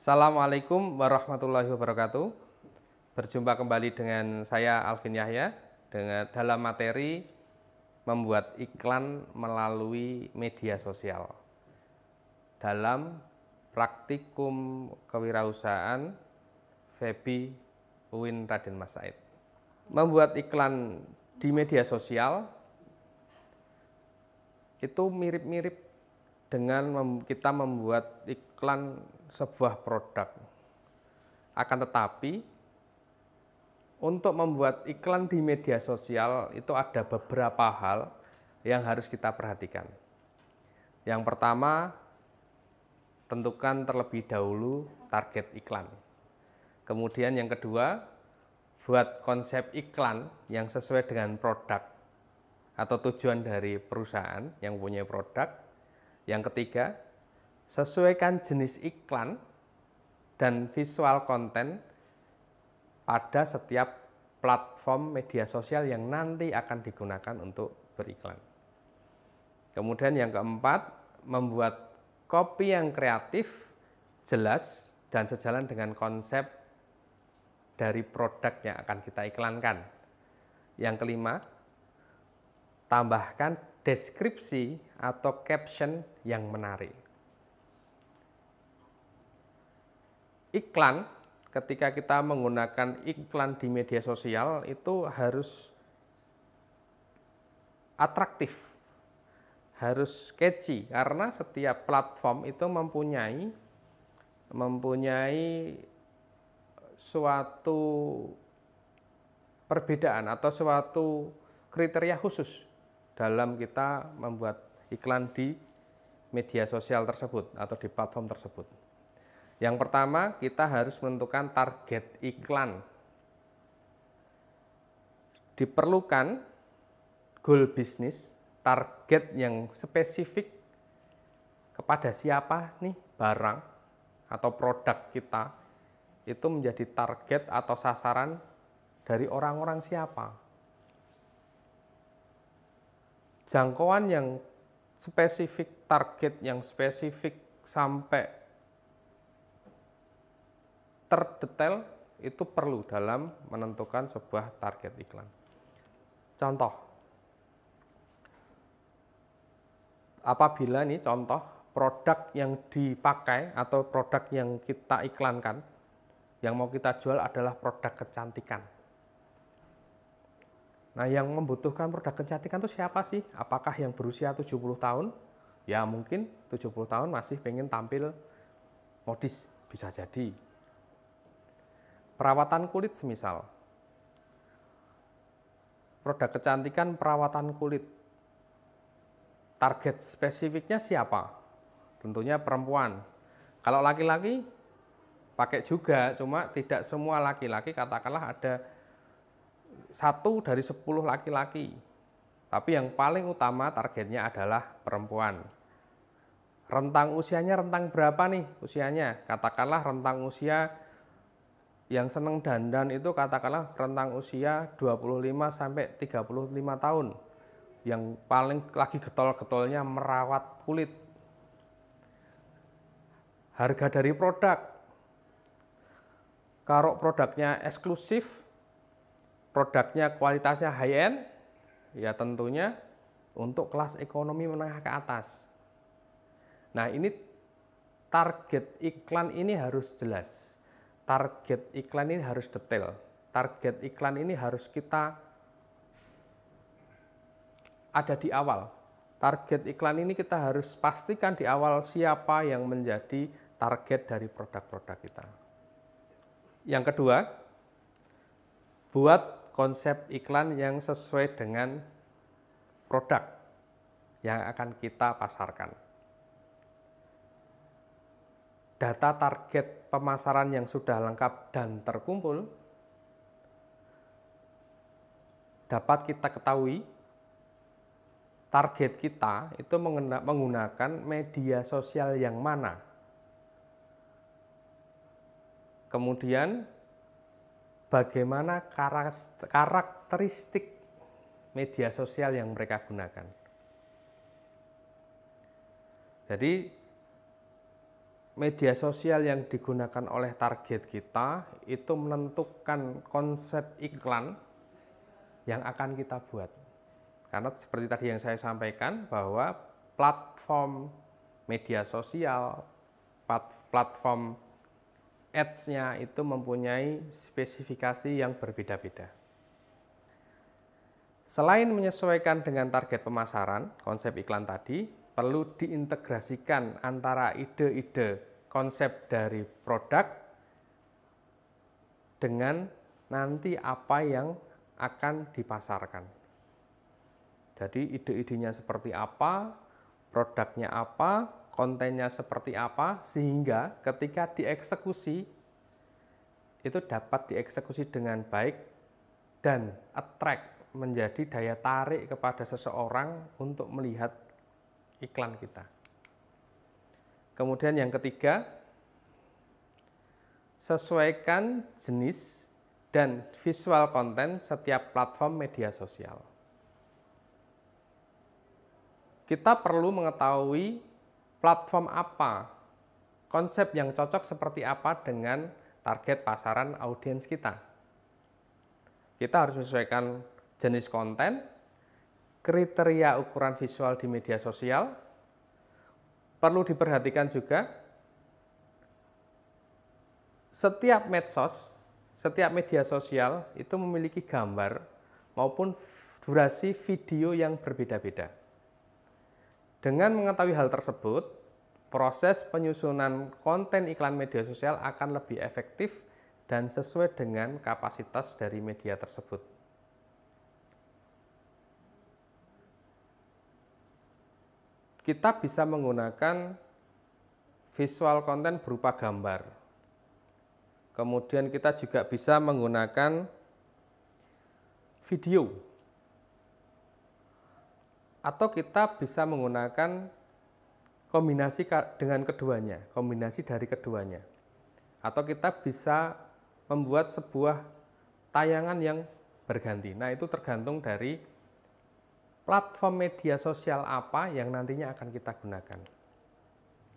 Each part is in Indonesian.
Assalamualaikum warahmatullahi wabarakatuh. Berjumpa kembali dengan saya Alvin Yahya dalam materi membuat iklan melalui media sosial dalam praktikum kewirausahaan FEBI UIN Raden Mas Said. Membuat iklan di media sosial itu mirip-mirip dengan kita membuat iklan sebuah produk. Akan tetapi, untuk membuat iklan di media sosial itu ada beberapa hal yang harus kita perhatikan. Yang pertama, tentukan terlebih dahulu target iklan. Kemudian yang kedua, buat konsep iklan yang sesuai dengan produk atau tujuan dari perusahaan yang punya produk. Yang ketiga, sesuaikan jenis iklan dan visual konten pada setiap platform media sosial yang nanti akan digunakan untuk beriklan. Kemudian yang keempat, membuat copy yang kreatif, jelas, dan sejalan dengan konsep dari produk yang akan kita iklankan. Yang kelima, tambahkan deskripsi atau caption yang menarik. Iklan, ketika kita menggunakan iklan di media sosial itu harus atraktif, harus catchy, karena setiap platform itu mempunyai suatu perbedaan atau suatu kriteria khusus dalam kita membuat iklan di media sosial tersebut atau di platform tersebut. Yang pertama, kita harus menentukan target iklan. Diperlukan goal bisnis, target yang spesifik kepada siapa nih barang atau produk kita, itu menjadi target atau sasaran dari orang-orang siapa. Jangkauan yang spesifik, target yang spesifik sampai terdetail itu perlu dalam menentukan sebuah target iklan. Contoh, apabila nih contoh produk yang dipakai atau produk yang kita iklankan, yang mau kita jual adalah produk kecantikan. Nah, yang membutuhkan produk kecantikan itu siapa sih? Apakah yang berusia 70 tahun? Ya mungkin 70 tahun masih pengen tampil modis, bisa jadi. Perawatan kulit semisal. Produk kecantikan perawatan kulit. Target spesifiknya siapa? Tentunya perempuan. Kalau laki-laki pakai juga, cuma tidak semua laki-laki, katakanlah ada 1 dari 10 laki-laki, tapi yang paling utama targetnya adalah perempuan. Rentang usianya rentang berapa nih usianya? Katakanlah rentang usia yang seneng dandan itu katakanlah rentang usia 25 sampai 35 tahun. Yang paling lagi getol-getolnya merawat kulit. Harga dari produk. Kalau produknya eksklusif, produknya kualitasnya high-end, ya tentunya untuk kelas ekonomi menengah ke atas. Nah, ini target iklan ini harus jelas. Target iklan ini harus detail. Target iklan ini harus kita ada di awal. Target iklan ini kita harus pastikan di awal siapa yang menjadi target dari produk-produk kita. Yang kedua, buat konsep iklan yang sesuai dengan produk yang akan kita pasarkan. Data target pemasaran yang sudah lengkap dan terkumpul dapat kita ketahui target kita itu menggunakan media sosial yang mana. Kemudian bagaimana karakteristik media sosial yang mereka gunakan. Jadi media sosial yang digunakan oleh target kita itu menentukan konsep iklan yang akan kita buat. Karena seperti tadi yang saya sampaikan bahwa platform media sosial, platform ads-nya itu mempunyai spesifikasi yang berbeda-beda. Selain menyesuaikan dengan target pemasaran, konsep iklan tadi perlu diintegrasikan antara ide-ide konsep dari produk dengan nanti apa yang akan dipasarkan. Jadi ide-idenya seperti apa, produknya apa, kontennya seperti apa, sehingga ketika dieksekusi itu dapat dieksekusi dengan baik dan attract, menjadi daya tarik kepada seseorang untuk melihat iklan kita. Kemudian yang ketiga, sesuaikan jenis dan visual konten setiap platform media sosial. Kita perlu mengetahui platform apa, konsep yang cocok seperti apa dengan target pasaran audiens kita. Kita harus menyesuaikan jenis konten, kriteria ukuran visual di media sosial. Perlu diperhatikan juga setiap medsos, setiap media sosial itu memiliki gambar maupun durasi video yang berbeda-beda. Dengan mengetahui hal tersebut, proses penyusunan konten iklan media sosial akan lebih efektif dan sesuai dengan kapasitas dari media tersebut. Kita bisa menggunakan visual konten berupa gambar. Kemudian kita juga bisa menggunakan video. Atau kita bisa menggunakan kombinasi dengan keduanya, kombinasi dari keduanya. Atau kita bisa membuat sebuah tayangan yang berganti. Nah, itu tergantung dari platform media sosial apa yang nantinya akan kita gunakan.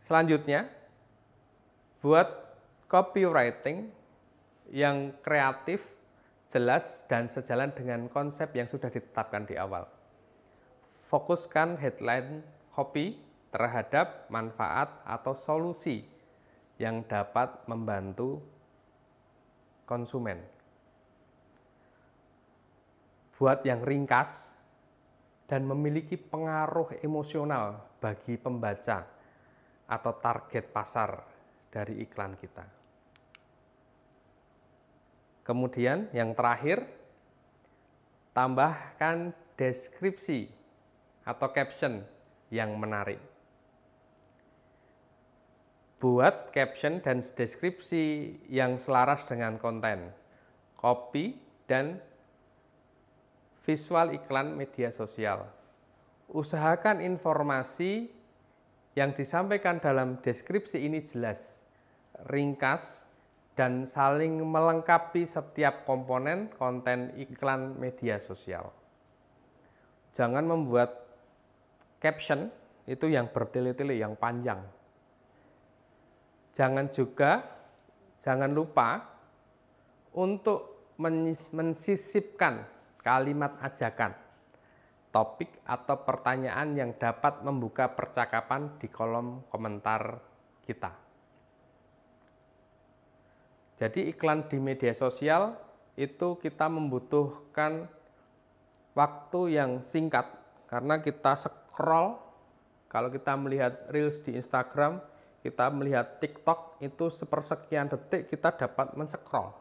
Selanjutnya, buat copywriting yang kreatif, jelas, dan sejalan dengan konsep yang sudah ditetapkan di awal. Fokuskan headline copy terhadap manfaat atau solusi yang dapat membantu konsumen. Buat yang ringkas dan memiliki pengaruh emosional bagi pembaca atau target pasar dari iklan kita. Kemudian yang terakhir, tambahkan deskripsi atau caption yang menarik. Buat caption dan deskripsi yang selaras dengan konten, copy, dan visual iklan media sosial. Usahakan informasi yang disampaikan dalam deskripsi ini jelas, ringkas, dan saling melengkapi setiap komponen konten iklan media sosial. Jangan membuat caption itu yang bertele-tele, yang panjang. Jangan lupa untuk mensisipkan kalimat ajakan, topik atau pertanyaan yang dapat membuka percakapan di kolom komentar kita. Jadi iklan di media sosial itu kita membutuhkan waktu yang singkat karena kita scroll. Kalau kita melihat Reels di Instagram, kita melihat TikTok, itu sepersekian detik kita dapat men-scroll.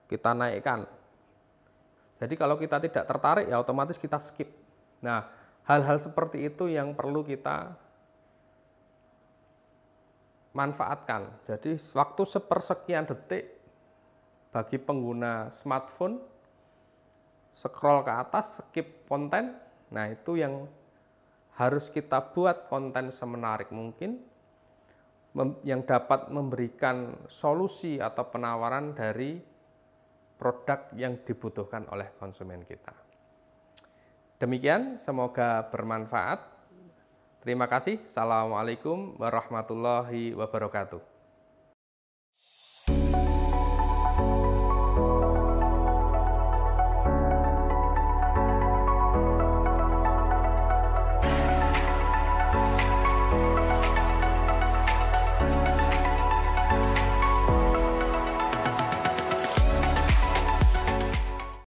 Kita naikkan. Jadi kalau kita tidak tertarik ya otomatis kita skip. Nah, hal-hal seperti itu yang perlu kita manfaatkan. Jadi waktu sepersekian detik bagi pengguna smartphone, scroll ke atas, skip konten. Nah, itu yang harus kita buat konten semenarik mungkin yang dapat memberikan solusi atau penawaran dari produk yang dibutuhkan oleh konsumen kita. Demikian, semoga bermanfaat. Terima kasih. Assalamualaikum warahmatullahi wabarakatuh.